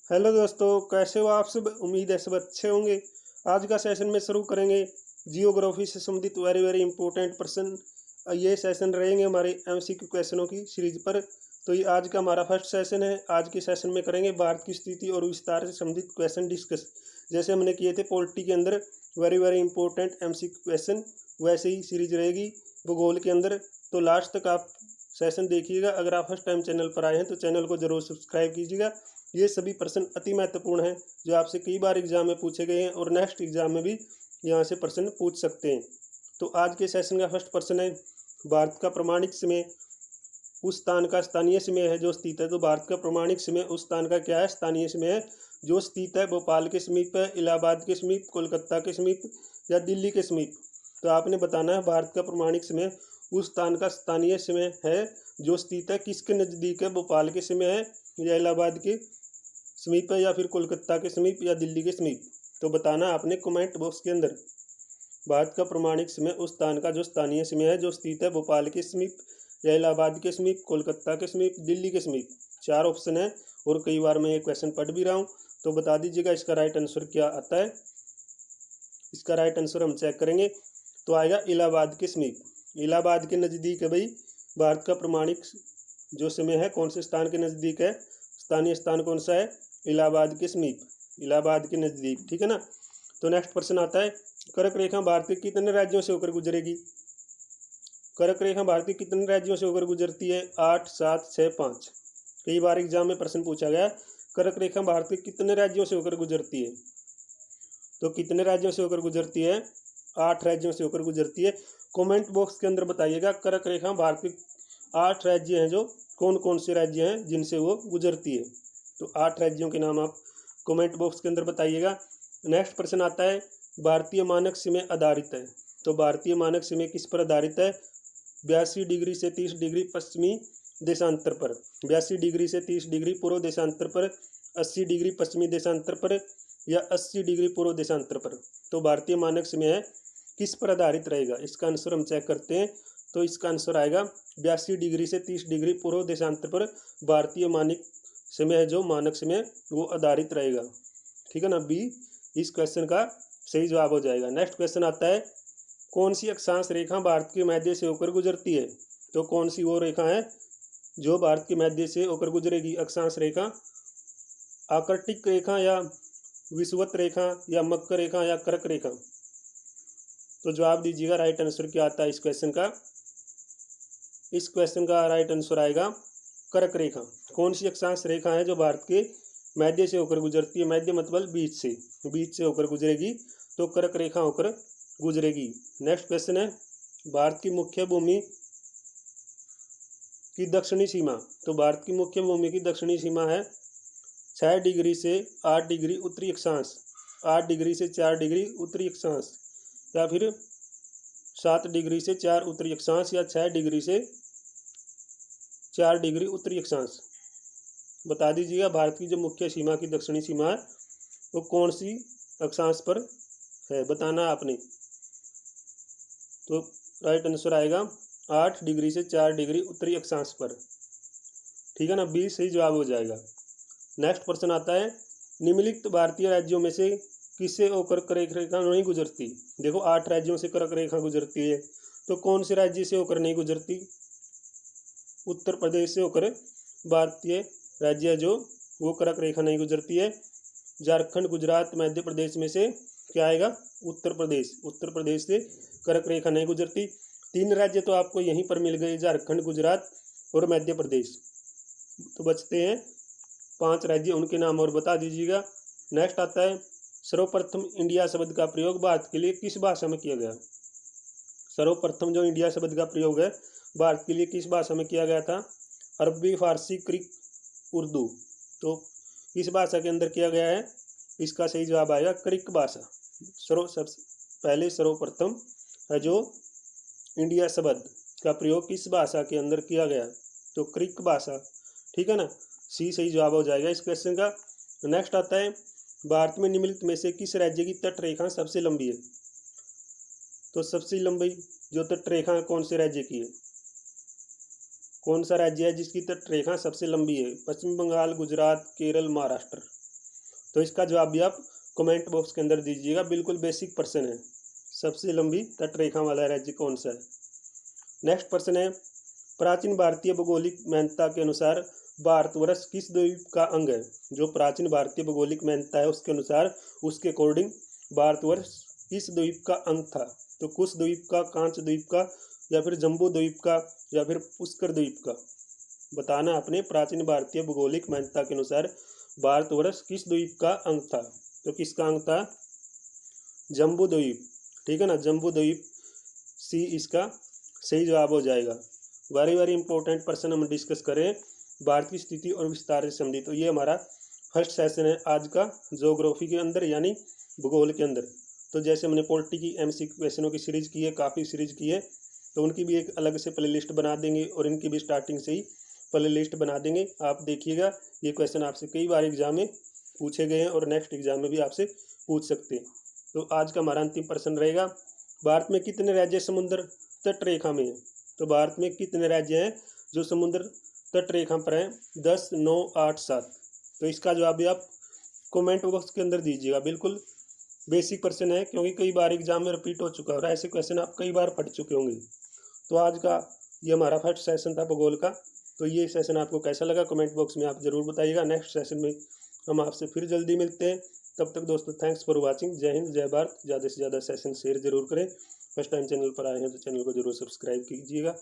Hello दोस्तों, कैसे हो आप सब। उम्मीद है सब अच्छे होंगे। आज का सेशन में शुरू करेंगे जियोग्राफी से संबंधित वेरी वेरी इंपॉर्टेंट प्रश्न। ये सेशन रहेंगे हमारे एमसीक्यू क्वेश्चनों की सीरीज पर। तो ये आज का हमारा फर्स्ट सेशन है। आज के सेशन में करेंगे भारत की स्थिति और विस्तार से संबंधित क्वेश्चन डिस्कस, जैसे हमने किए थे पॉलिटी के अंदर very very important MCQ question, वैसे ही सीरीज रहेगी भूगोल के अंदर। तो लास्ट तक आप सेशन देखिएगा। अगर आप फर्स्ट टाइम चैनल पर आए हैं तो चैनल को जरूर सब्सक्राइब कीजिएगा। ये सभी प्रश्न अति महत्वपूर्ण हैं जो आपसे कई बार एग्जाम में पूछे गए हैं और नेक्स्ट एग्जाम में भी यहाँ से प्रश्न पूछ सकते हैं। तो आज के सेशन का फर्स्ट प्रश्न है, भारत का प्रमाणिक समय उस स्थान का स्थानीय समय है जो स्थित है। तो भारत का प्रमाणिक समय उस स्थान का क्या है, स्थानीय समय है जो स्थित है भोपाल के समीप है, इलाहाबाद के समीप, कोलकाता के समीप या दिल्ली के समीप। तो आपने बताना है भारत का प्रमाणिक समय उस स्थान का स्थानीय समय है जो स्थित है किसके नज़दीक है, भोपाल के समय है या इलाहाबाद के समीप है या फिर कोलकाता के समीप या दिल्ली के समीप। तो बताना आपने कमेंट बॉक्स के अंदर। भारत का प्रमाणिक समय उस स्थान का जो स्थानीय समय है जो स्थित है भोपाल के समीप या इलाहाबाद के समीप, कोलकाता के समीप, दिल्ली के समीप। 4 ऑप्शन है और कई बार मैं ये क्वेश्चन पढ़ भी रहा हूँ। तो बता दीजिएगा इसका राइट आंसर क्या आता है। इसका राइट आंसर हम चेक करेंगे तो आएगा इलाहाबाद के समीप। इलाहाबाद के नज़दीक है भाई भारत का प्रमाणिक जो समय है। कौन से स्थान के नज़दीक है, स्थानीय स्थान कौन सा है, इलाहाबाद के समीप, इलाहाबाद के नज़दीक, ठीक है ना। तो नेक्स्ट प्रश्न आता है, कर्क रेखा भारत के कितने राज्यों से होकर गुजरेगी। कर्क रेखा भारत के कितने राज्यों से होकर गुजरती है, 8, 7, 6, 5। कई बार एग्जाम में प्रश्न पूछा गया, कर्क रेखा भारत के कितने राज्यों से होकर गुजरती है। तो कितने राज्यों से होकर गुजरती है, 8 राज्यों से होकर गुजरती है। कमेंट बॉक्स के अंदर बताइएगा कर्क रेखा भारत के 8 राज्य हैं जो कौन कौन से राज्य हैं जिनसे वो गुजरती है। तो 8 राज्यों के नाम आप कमेंट बॉक्स के अंदर बताइएगा। नेक्स्ट प्रश्न आता है, भारतीय मानक समय आधारित है। तो भारतीय मानक समय किस पर आधारित है, 82 डिग्री से 30 डिग्री पश्चिमी देशांतर पर, 82 डिग्री से 30 डिग्री पूर्व देशांतर पर, 80 डिग्री पश्चिमी देशांतर पर या 80 डिग्री पूर्व देशांतर पर। तो भारतीय मानक समय है किस पर आधारित रहेगा, इसका आंसर हम चेक करते हैं। तो इसका आंसर आएगा 82 डिग्री से 30 डिग्री पूर्व देशांतर पर भारतीय मानक समय है जो मानक समय वो आधारित रहेगा, ठीक है ना। बी इस क्वेश्चन का सही जवाब हो जाएगा। नेक्स्ट क्वेश्चन आता है, कौन सी अक्षांश रेखा भारत के मध्य से होकर गुजरती है। तो कौन सी वो रेखा है जो भारत के मध्य से होकर गुजरेगी, अक्षांश रेखा, आकर्टिक रेखा या विषुवत रेखा या मकर रेखा या कर्क रेखा। तो जवाब दीजिएगा राइट आंसर क्या आता है इस क्वेश्चन का। इस क्वेश्चन का राइट आंसर आएगा कर्क रेखा। कौन सी अक्षांश रेखा है जो भारत के मध्य से होकर गुजरती है, मध्य मतलब बीच से होकर गुजरेगी, तो कर्क रेखा होकर गुजरेगी। नेक्स्ट क्वेश्चन है, भारत की मुख्य भूमि की दक्षिणी सीमा। तो भारत की मुख्य भूमि की दक्षिणी सीमा है 6 डिग्री से 8 डिग्री उत्तरी अक्षांश, 8 डिग्री से 4 डिग्री उत्तरी अक्षांश या फिर 7 डिग्री से 4 उत्तरी अक्षांश या 6 डिग्री से 4 डिग्री उत्तरी अक्षांश। बता दीजिएगा भारत की जो मुख्य सीमा की दक्षिणी सीमा है वो कौन सी अक्षांश पर है, बताना आपने। तो राइट आंसर आएगा 8 डिग्री से 4 डिग्री उत्तरी अक्षांश पर, ठीक है ना। बी सही जवाब हो जाएगा। नेक्स्ट प्रश्न आता है, निम्नलिखित भारतीय राज्यों में से किससे होकर कर्क रेखा नहीं गुजरती। देखो 8 राज्यों से कर्क रेखा गुजरती है, तो कौन से राज्य से होकर नहीं गुजरती, उत्तर प्रदेश से होकर भारतीय राज्य जो वो कर्क रेखा नहीं गुजरती है। झारखंड, गुजरात, मध्य प्रदेश में से क्या आएगा, उत्तर प्रदेश, उत्तर प्रदेश से कर्क रेखा नहीं गुजरती। 3 राज्य तो आपको यहीं पर मिल गए, झारखंड, गुजरात और मध्य प्रदेश। तो बचते हैं 5 राज्य, उनके नाम और बता दीजिएगा। नेक्स्ट आता है, सर्वप्रथम इंडिया शब्द का प्रयोग भारत के लिए किस भाषा में किया गया। सर्वप्रथम जो इंडिया शब्द का प्रयोग है भारत के लिए किस भाषा में किया गया था, अरबी, फारसी, ग्रीक, उर्दू। तो किस भाषा के अंदर किया गया है, इसका सही जवाब आएगा ग्रीक भाषा। सबसे पहले सर्वप्रथम है जो इंडिया शब्द का प्रयोग किस भाषा के अंदर किया गया, तो ग्रीक भाषा, ठीक है ना। सी सही जवाब हो जाएगा इस क्वेश्चन का। नेक्स्ट आता है, भारत में निम्नलिखित में से किस राज्य की तट रेखा सबसे लंबी है। तो सबसे लंबी जो तट रेखा कौन से राज्य की है, कौन सा राज्य है जिसकी तट रेखा सबसे लंबी है, पश्चिम बंगाल, गुजरात, केरल, महाराष्ट्र। तो इसका जवाब भी आप कमेंट बॉक्स के अंदर दीजिएगा। बिल्कुल बेसिक प्रश्न है। सबसे लंबी तटरेखा वाला राज्य कौन सा है? नेक्स्ट प्रश्न है, प्राचीन भारतीय भौगोलिक मान्यता के अनुसार भारतवर्ष किस द्वीप का अंग है? जो प्राचीन भारतीय भौगोलिक मान्यता है उसके अनुसार, उसके अकॉर्डिंग भारतवर्ष किस द्वीप का अंग था? तो कुश द्वीप का, कांच द्वीप का, या फिर जम्बू द्वीप का, या फिर पुष्कर द्वीप का? बताना अपने प्राचीन भारतीय भौगोलिक मान्यता के अनुसार भारतवर्ष किस द्वीप का अंग था? तो किसका अंग था? जम्बू द्वीप। ठीक है ना, जम्बू द्वीप सी इसका सही जवाब हो जाएगा। वेरी वेरी इंपॉर्टेंट प्रश्न हम डिस्कस करें भारत की स्थिति और विस्तार से संबंधित। तो ये हमारा फर्स्ट सेशन है आज का ज्योग्राफी के अंदर यानी भूगोल के अंदर। तो जैसे हमने पॉलिटी की एमसीक्यू क्वेश्चनों की सीरीज की है, काफ़ी सीरीज की है, तो उनकी भी एक अलग से प्ले लिस्ट बना देंगे और इनकी भी स्टार्टिंग से ही प्ले लिस्ट बना देंगे। आप देखिएगा, ये क्वेश्चन आपसे कई बार एग्जाम में पूछे गए हैं और नेक्स्ट एग्जाम में भी आपसे पूछ सकते हैं। तो आज का हमारा अंतिम प्रश्न रहेगा, भारत में कितने राज्य समुद्र तट रेखा में है? तो भारत में कितने राज्य हैं जो समुद्र तट रेखा पर हैं? 10, 9, 8, 7। तो इसका जवाब भी आप कमेंट बॉक्स के अंदर दीजिएगा। बिल्कुल बेसिक प्रश्न है, क्योंकि कई बार एग्जाम में रिपीट हो चुका है और ऐसे क्वेश्चन आप कई बार पढ़ चुके होंगे। तो आज का ये हमारा फर्स्ट सेशन था भूगोल का। तो ये सेशन आपको कैसा लगा कमेंट बॉक्स में आप ज़रूर बताइएगा। नेक्स्ट सेशन में हम आपसे फिर जल्दी मिलते हैं। तब तक दोस्तों थैंक्स फॉर वाचिंग। जय हिंद, जय भारत। ज़्यादा से ज़्यादा सेशन शेयर जरूर करें। फर्स्ट टाइम चैनल पर आए हैं तो चैनल को जरूर सब्सक्राइब कीजिएगा।